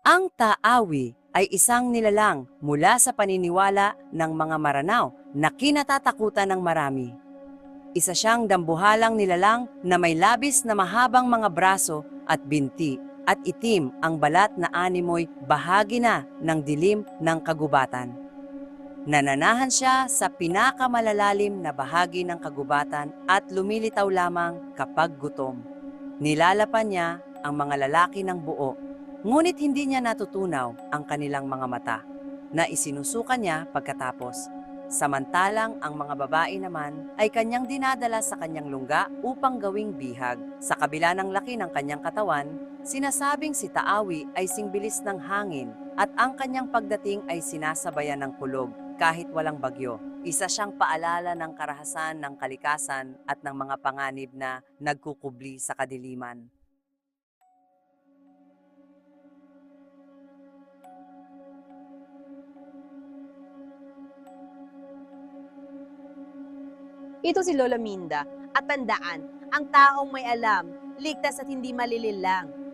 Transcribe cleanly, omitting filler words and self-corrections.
Ang Taawi ay isang nilalang mula sa paniniwala ng mga Maranao na kinatatakutan ng marami. Isa siyang dambuhalang nilalang na may labis na mahabang mga braso at binti at itim ang balat na animoy bahagi na ng dilim ng kagubatan. Nananahan siya sa pinakamalalalim na bahagi ng kagubatan at lumilitaw lamang kapag gutom. Nilalapan niya ang mga lalaki ng buo, ngunit hindi niya natutunaw ang kanilang mga mata, na isinusuka niya pagkatapos. Samantalang ang mga babae naman ay kanyang dinadala sa kanyang lungga upang gawing bihag. Sa kabila ng laki ng kanyang katawan, sinasabing si Taawi ay singbilis ng hangin at ang kanyang pagdating ay sinasabayan ng kulog kahit walang bagyo. Isa siyang paalala ng karahasan ng kalikasan at ng mga panganib na nagkukubli sa kadiliman. Ito si Lola Minda, at tandaan, ang taong may alam, ligtas at hindi malilinlang.